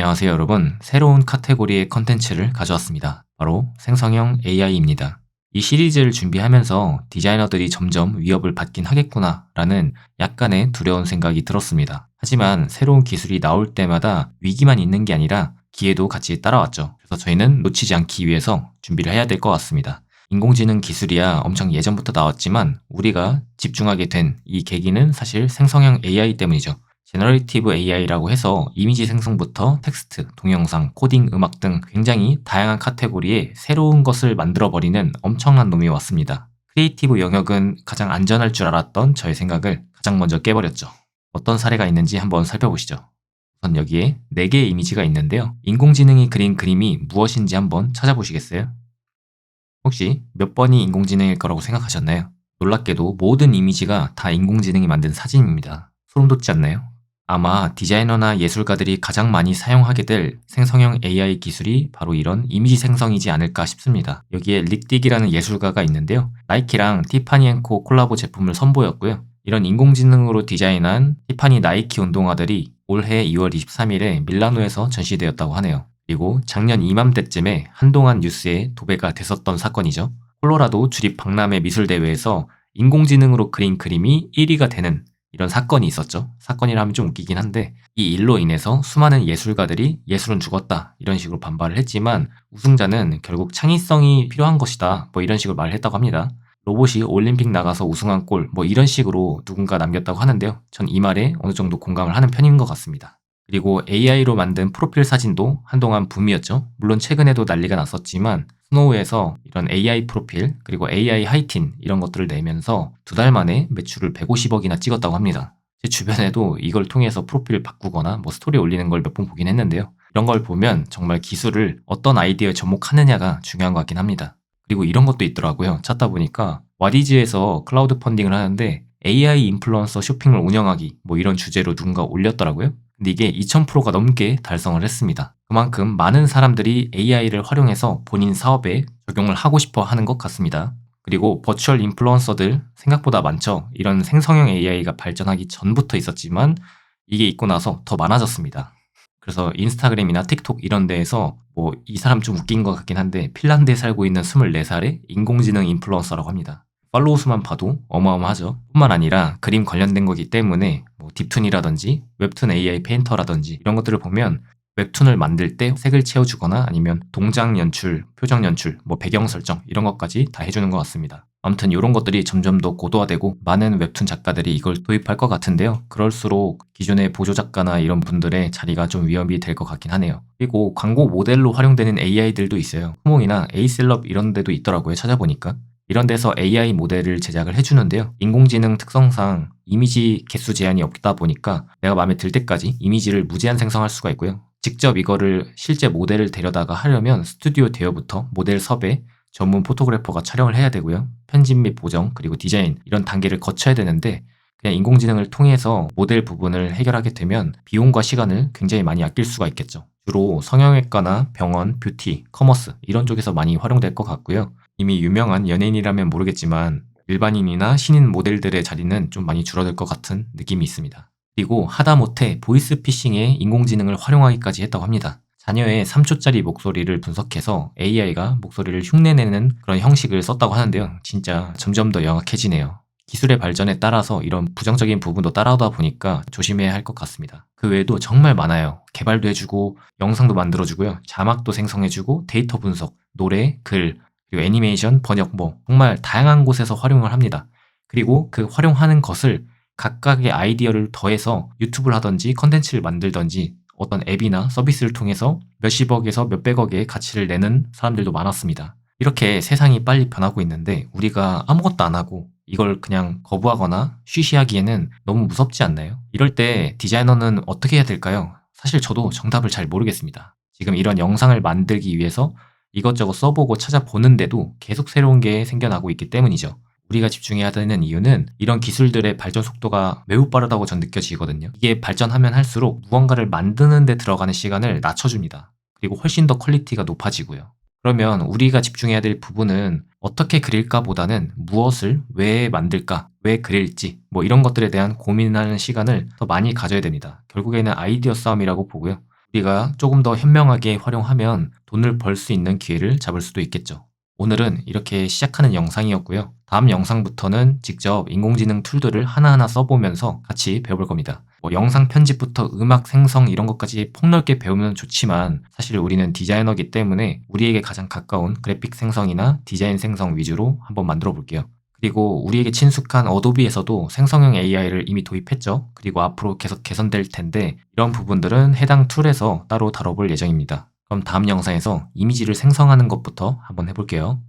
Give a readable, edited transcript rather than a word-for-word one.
안녕하세요 여러분. 새로운 카테고리의 컨텐츠를 가져왔습니다. 바로 생성형 AI입니다. 이 시리즈를 준비하면서 디자이너들이 점점 위협을 받긴 하겠구나 라는 약간의 두려운 생각이 들었습니다. 하지만 새로운 기술이 나올 때마다 위기만 있는 게 아니라 기회도 같이 따라왔죠. 그래서 저희는 놓치지 않기 위해서 준비를 해야 될 것 같습니다. 인공지능 기술이야 엄청 예전부터 나왔지만 우리가 집중하게 된 이 계기는 사실 생성형 AI 때문이죠. 제너레이티브 AI라고 해서 이미지 생성부터 텍스트, 동영상, 코딩, 음악 등 굉장히 다양한 카테고리에 새로운 것을 만들어버리는 엄청난 놈이 왔습니다. 크리에이티브 영역은 가장 안전할 줄 알았던 저의 생각을 가장 먼저 깨버렸죠. 어떤 사례가 있는지 한번 살펴보시죠. 우선 여기에 4개의 이미지가 있는데요. 인공지능이 그린 그림이 무엇인지 한번 찾아보시겠어요? 혹시 몇 번이 인공지능일 거라고 생각하셨나요? 놀랍게도 모든 이미지가 다 인공지능이 만든 사진입니다. 소름 돋지 않나요? 아마 디자이너나 예술가들이 가장 많이 사용하게 될 생성형 AI 기술이 바로 이런 이미지 생성이지 않을까 싶습니다. 여기에 릭딕이라는 예술가가 있는데요. 나이키랑 티파니앤코 콜라보 제품을 선보였고요. 이런 인공지능으로 디자인한 티파니 나이키 운동화들이 올해 2월 23일에 밀라노에서 전시되었다고 하네요. 그리고 작년 이맘때쯤에 한동안 뉴스에 도배가 됐었던 사건이죠. 콜로라도 주립 박람회 미술대회에서 인공지능으로 그린 그림이 1위가 되는 이런 사건이 있었죠. 사건이라 하면 좀 웃기긴 한데 이 일로 인해서 수많은 예술가들이 예술은 죽었다 이런 식으로 반발을 했지만 우승자는 결국 창의성이 필요한 것이다 뭐 이런 식으로 말을 했다고 합니다. 로봇이 올림픽 나가서 우승한 꼴 뭐 이런 식으로 누군가 남겼다고 하는데요. 전 이 말에 어느 정도 공감을 하는 편인 것 같습니다. 그리고 AI로 만든 프로필 사진도 한동안 붐이었죠. 물론 최근에도 난리가 났었지만 스노우에서 이런 AI 프로필 그리고 AI 하이틴 이런 것들을 내면서 2달 만에 매출을 150억이나 찍었다고 합니다. 제 주변에도 이걸 통해서 프로필 바꾸거나 뭐 스토리 올리는 걸 몇 번 보긴 했는데요. 이런 걸 보면 정말 기술을 어떤 아이디어에 접목하느냐가 중요한 것 같긴 합니다. 그리고 이런 것도 있더라고요. 찾다 보니까 와디즈에서 클라우드 펀딩을 하는데 AI 인플루언서 쇼핑을 운영하기 뭐 이런 주제로 누군가 올렸더라고요. 근데 이게 2000%가 넘게 달성을 했습니다. 그만큼 많은 사람들이 AI를 활용해서 본인 사업에 적용을 하고 싶어 하는 것 같습니다. 그리고 버추얼 인플루언서들 생각보다 많죠. 이런 생성형 AI가 발전하기 전부터 있었지만 이게 있고 나서 더 많아졌습니다. 그래서 인스타그램이나 틱톡 이런 데에서 뭐 이 사람 좀 웃긴 것 같긴 한데 핀란드에 살고 있는 24살의 인공지능 인플루언서라고 합니다. 팔로우 수만 봐도 어마어마하죠. 뿐만 아니라 그림 관련된 거기 때문에 뭐 딥툰이라든지 웹툰 AI 페인터라든지 이런 것들을 보면 웹툰을 만들 때 색을 채워주거나 아니면 동작 연출, 표정 연출, 뭐 배경 설정 이런 것까지 다 해주는 것 같습니다. 아무튼 이런 것들이 점점 더 고도화되고 많은 웹툰 작가들이 이걸 도입할 것 같은데요. 그럴수록 기존의 보조 작가나 이런 분들의 자리가 좀 위험이 될 것 같긴 하네요. 그리고 광고 모델로 활용되는 AI들도 있어요. 후몽이나 에이셀럽 이런 데도 있더라고요. 찾아보니까. 이런 데서 AI 모델을 제작을 해주는데요. 인공지능 특성상 이미지 개수 제한이 없다 보니까 내가 마음에 들 때까지 이미지를 무제한 생성할 수가 있고요. 직접 이거를 실제 모델을 데려다가 하려면 스튜디오 대여부터 모델 섭외, 전문 포토그래퍼가 촬영을 해야 되고요. 편집 및 보정, 그리고 디자인 이런 단계를 거쳐야 되는데 그냥 인공지능을 통해서 모델 부분을 해결하게 되면 비용과 시간을 굉장히 많이 아낄 수가 있겠죠. 주로 성형외과나 병원, 뷰티, 커머스 이런 쪽에서 많이 활용될 것 같고요. 이미 유명한 연예인이라면 모르겠지만 일반인이나 신인 모델들의 자리는 좀 많이 줄어들 것 같은 느낌이 있습니다. 그리고 하다못해 보이스피싱에 인공지능을 활용하기까지 했다고 합니다. 자녀의 3초짜리 목소리를 분석해서 AI가 목소리를 흉내내는 그런 형식을 썼다고 하는데요. 진짜 점점 더 영악해지네요. 기술의 발전에 따라서 이런 부정적인 부분도 따라오다 보니까 조심해야 할 것 같습니다. 그 외에도 정말 많아요. 개발도 해주고 영상도 만들어주고요. 자막도 생성해주고 데이터 분석, 노래, 글, 그리고 애니메이션, 번역 뭐 정말 다양한 곳에서 활용을 합니다. 그리고 그 활용하는 것을 각각의 아이디어를 더해서 유튜브를 하든지 컨텐츠를 만들든지 어떤 앱이나 서비스를 통해서 몇십억에서 몇백억의 가치를 내는 사람들도 많았습니다. 이렇게 세상이 빨리 변하고 있는데 우리가 아무것도 안 하고 이걸 그냥 거부하거나 쉬쉬하기에는 너무 무섭지 않나요? 이럴 때 디자이너는 어떻게 해야 될까요? 사실 저도 정답을 잘 모르겠습니다. 지금 이런 영상을 만들기 위해서 이것저것 써보고 찾아보는데도 계속 새로운 게 생겨나고 있기 때문이죠. 우리가 집중해야 되는 이유는 이런 기술들의 발전 속도가 매우 빠르다고 전 느껴지거든요. 이게 발전하면 할수록 무언가를 만드는 데 들어가는 시간을 낮춰줍니다. 그리고 훨씬 더 퀄리티가 높아지고요. 그러면 우리가 집중해야 될 부분은 어떻게 그릴까 보다는 무엇을 왜 만들까, 왜 그릴지 뭐 이런 것들에 대한 고민하는 시간을 더 많이 가져야 됩니다. 결국에는 아이디어 싸움이라고 보고요. 우리가 조금 더 현명하게 활용하면 돈을 벌 수 있는 기회를 잡을 수도 있겠죠. 오늘은 이렇게 시작하는 영상이었고요. 다음 영상부터는 직접 인공지능 툴들을 하나하나 써보면서 같이 배워볼 겁니다. 영상 편집부터 음악 생성 이런 것까지 폭넓게 배우면 좋지만 사실 우리는 디자이너기 때문에 우리에게 가장 가까운 그래픽 생성이나 디자인 생성 위주로 한번 만들어 볼게요. 그리고 우리에게 친숙한 어도비에서도 생성형 AI를 이미 도입했죠. 그리고 앞으로 계속 개선될 텐데 이런 부분들은 해당 툴에서 따로 다뤄볼 예정입니다. 그럼 다음 영상에서 이미지를 생성하는 것부터 한번 해볼게요.